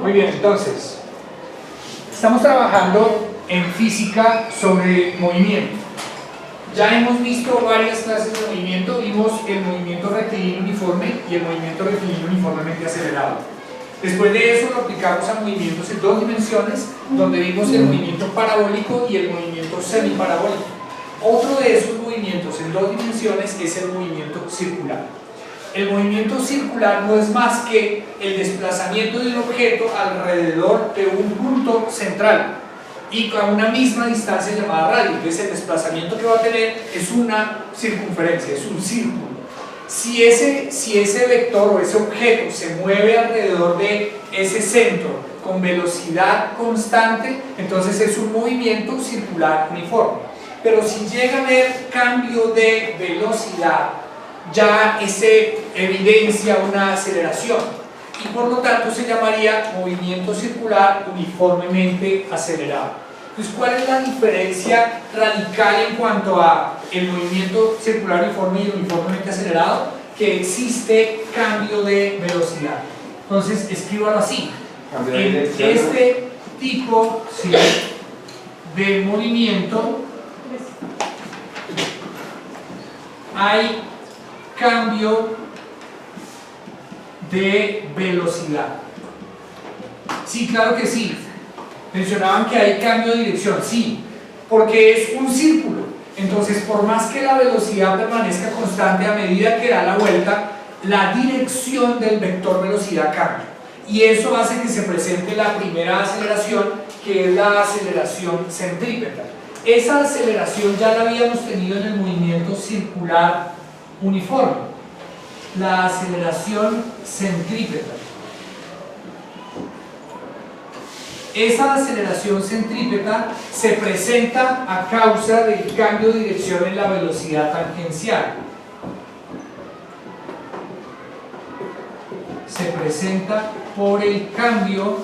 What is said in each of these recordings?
Muy bien, entonces, estamos trabajando en física sobre movimiento. Ya hemos visto varias clases de movimiento, vimos el movimiento rectilíneo uniforme y el movimiento rectilíneo uniformemente acelerado. Después de eso lo aplicamos a movimientos en dos dimensiones, donde vimos el movimiento parabólico y el movimiento semiparabólico. Otro de esos movimientos en dos dimensiones es el movimiento circular. El movimiento circular no es más que el desplazamiento de un objeto alrededor de un punto central y a una misma distancia llamada radio. Entonces el desplazamiento que va a tener es una circunferencia, es un círculo. Si ese vector o ese objeto se mueve alrededor de ese centro con velocidad constante, entonces es un movimiento circular uniforme. Pero si llega a haber cambio de velocidad, ya ese evidencia una aceleración y por lo tanto se llamaría movimiento circular uniformemente acelerado. Entonces, ¿cuál es la diferencia radical en cuanto a el movimiento circular uniforme y uniformemente acelerado? Que existe cambio de velocidad. Entonces, escríbalo así. En este tipo de movimiento hay cambio de velocidad. Sí, claro que sí. Mencionaban que hay cambio de dirección, sí, porque es un círculo. Entonces, por más que la velocidad permanezca constante, a medida que da la vuelta, la dirección del vector velocidad cambia. Y eso hace que se presente la primera aceleración, que es la aceleración centrípeta. Esa aceleración ya la habíamos tenido en el movimiento circular uniforme, la aceleración centrípeta. Esa aceleración centrípeta se presenta a causa del cambio de dirección en la velocidad tangencial. Se presenta por el cambio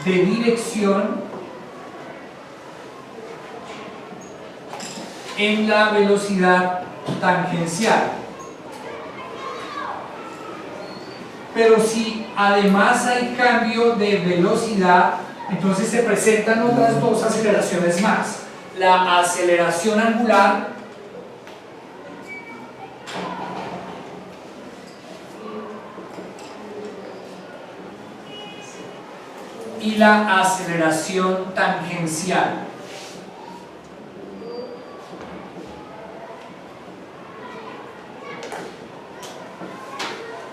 de dirección en la velocidad tangencial. Pero si además hay cambio de velocidad, entonces se presentan otras dos aceleraciones más. La aceleración angular y la aceleración tangencial.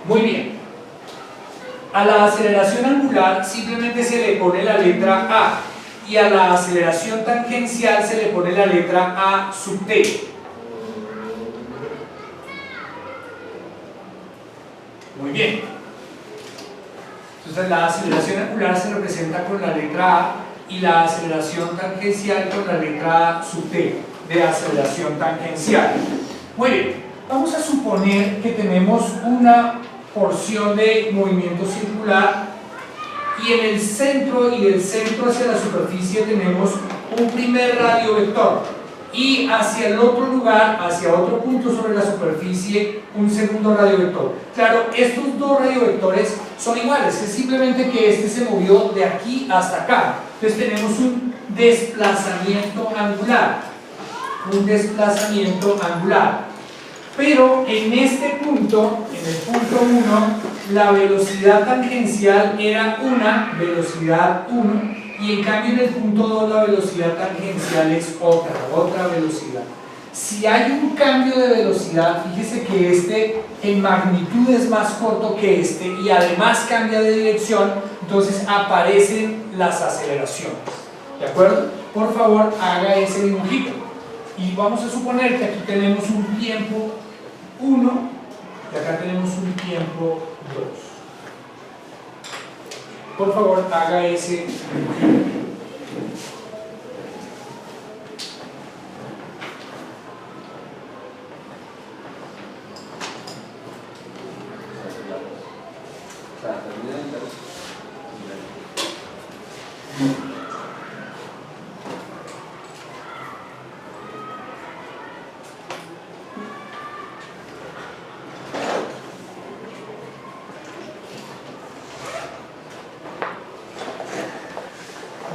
Muy bien. A la aceleración angular simplemente se le pone la letra A y a la aceleración tangencial se le pone la letra A sub t. Muy bien. Entonces la aceleración angular se representa con la letra A y la aceleración tangencial con la letra A sub t de aceleración tangencial. Muy bien. Vamos a suponer que tenemos una porción de movimiento circular y en el centro y del centro hacia la superficie tenemos un primer radiovector y hacia el otro lugar, hacia otro punto sobre la superficie, un segundo radiovector. Claro, estos dos radiovectores son iguales, es simplemente que este se movió de aquí hasta acá. Entonces tenemos un desplazamiento angular, pero en este punto, en el punto 1, la velocidad tangencial era una velocidad 1 y en cambio en el punto 2 la velocidad tangencial es otra velocidad. Si hay un cambio de velocidad, fíjese que este en magnitud es más corto que este y además cambia de dirección, entonces aparecen las aceleraciones. ¿De acuerdo? Por favor, haga ese dibujito. Y vamos a suponer que aquí tenemos un tiempo 1 y acá tenemos un tiempo 2. Por favor, haga ese dibujito.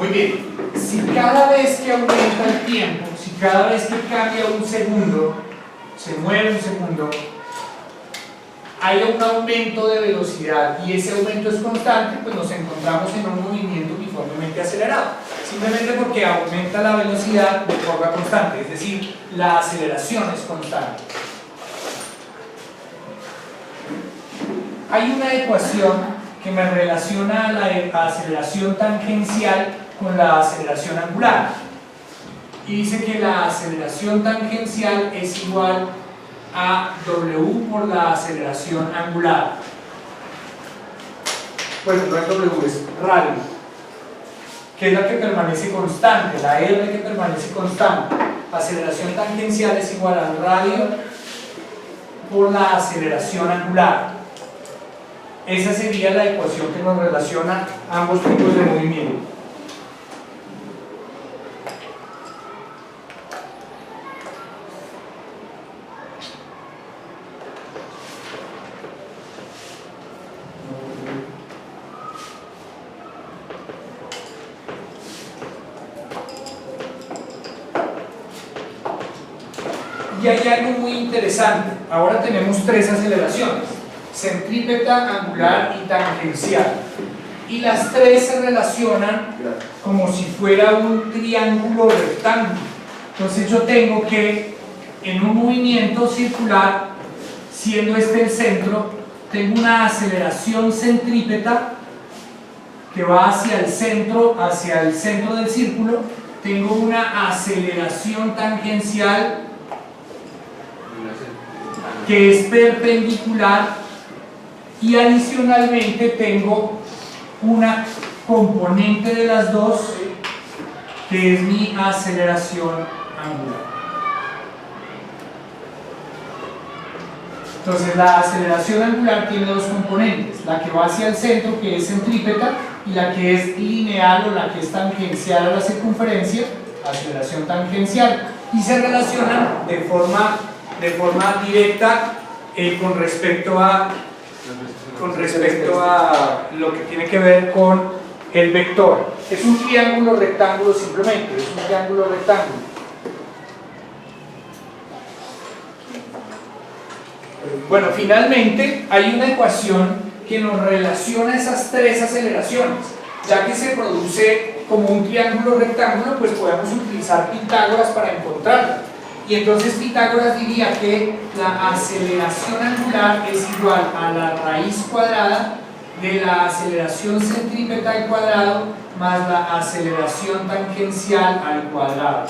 Muy bien, si cada vez que aumenta el tiempo, si cada vez que cambia un segundo, se mueve un segundo, hay un aumento de velocidad y ese aumento es constante, pues nos encontramos en un movimiento uniformemente acelerado, simplemente porque aumenta la velocidad de forma constante, es decir, la aceleración es constante. Hay una ecuación que me relaciona a la aceleración tangencial con la aceleración angular y dice que la aceleración tangencial es igual a W por la aceleración angular. Bueno, no es W, es radio, que es la que permanece constante, la R que permanece constante. Aceleración tangencial es igual al radio por la aceleración angular. Esa sería la ecuación que nos relaciona ambos tipos de movimiento. Y hay algo muy interesante. Ahora tenemos tres aceleraciones: centrípeta, angular y tangencial. Y las tres se relacionan como si fuera un triángulo rectángulo. Entonces yo tengo que, en un movimiento circular, siendo este el centro, tengo una aceleración centrípeta que va hacia el centro del círculo. Tengo una aceleración tangencial que es perpendicular y adicionalmente tengo una componente de las dos que es mi aceleración angular. Entonces la aceleración angular tiene dos componentes: la que va hacia el centro, que es centrípeta, y la que es lineal o la que es tangencial a la circunferencia, aceleración tangencial, y se relacionan de forma directa con respecto a lo que tiene que ver con el vector. Es un triángulo rectángulo simplemente, es un triángulo rectángulo. Bueno, finalmente hay una ecuación que nos relaciona esas tres aceleraciones. Ya que se produce como un triángulo rectángulo, pues podemos utilizar Pitágoras para encontrarlo. Y entonces Pitágoras diría que la aceleración angular es igual a la raíz cuadrada de la aceleración centrípeta al cuadrado más la aceleración tangencial al cuadrado.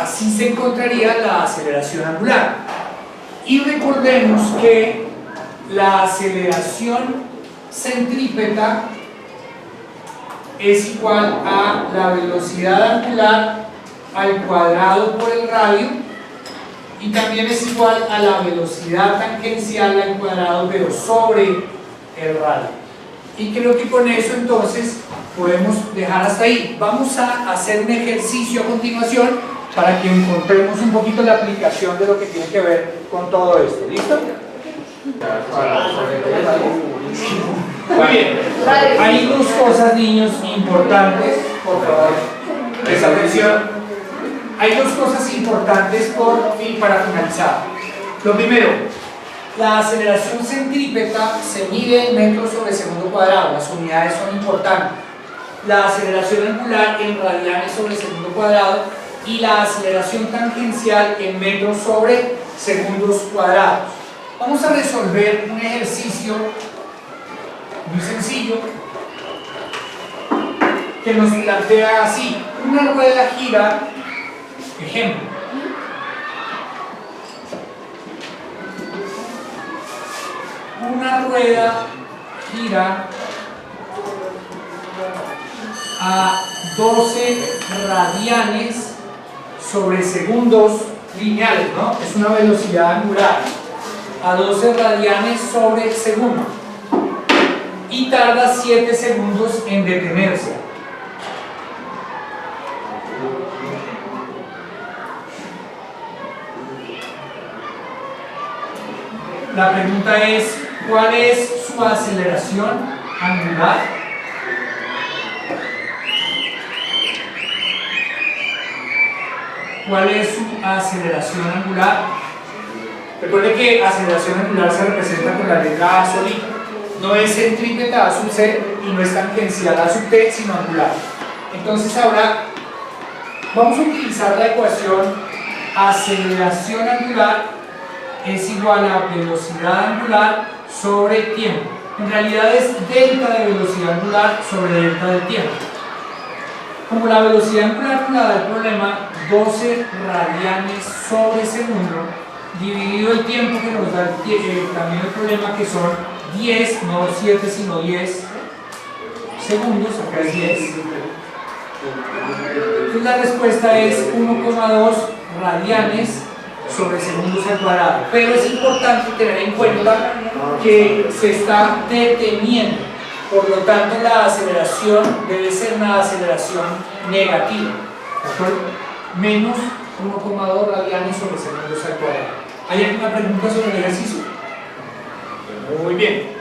Así se encontraría la aceleración angular. Y recordemos que la aceleración centrípeta es igual a la velocidad angular al cuadrado por el radio, y también es igual a la velocidad tangencial al cuadrado pero sobre el radio. Y creo que con eso entonces podemos dejar hasta ahí. Vamos a hacer un ejercicio a continuación para que encontremos un poquito la aplicación de lo que tiene que ver con todo esto. ¿Listo? Muy bien. Hay dos cosas, niños, importantes, por favor, presta atención. Hay dos cosas importantes para finalizar. Lo primero, la aceleración centrípeta se mide en metros sobre segundo cuadrado, las unidades son importantes. La aceleración angular en radianes sobre segundo cuadrado y la aceleración tangencial en metros sobre segundos cuadrados. Vamos a resolver un ejercicio muy sencillo que nos plantea así: una rueda gira, ejemplo, una rueda gira a 12 radianes sobre segundos lineales, ¿no? Es una velocidad angular a 12 radianes sobre segundo y tarda 7 segundos en detenerse. La pregunta es: ¿cuál es su aceleración angular? ¿Cuál es su aceleración angular? Recuerde que aceleración angular se representa con la letra A solita. No es centrípeta A sub C y no es tangencial A sub T, sino angular. Entonces ahora vamos a utilizar la ecuación aceleración angular es igual a velocidad angular sobre tiempo. En realidad es delta de velocidad angular sobre delta de tiempo. Como la velocidad angular nos la da el problema, 12 radianes sobre segundo, dividido el tiempo que nos da también el problema, que son 10, no 7 sino 10 segundos, acá es 10. Entonces la respuesta es 1,2 radianes sobre segundos al cuadrado. Pero es importante tener en cuenta que se está deteniendo, por lo tanto la aceleración debe ser una aceleración negativa, ¿de acuerdo? Menos 1,2 radianes sobre segundos al cuadrado. ¿Hay alguna pregunta sobre el ejercicio? Muy bien.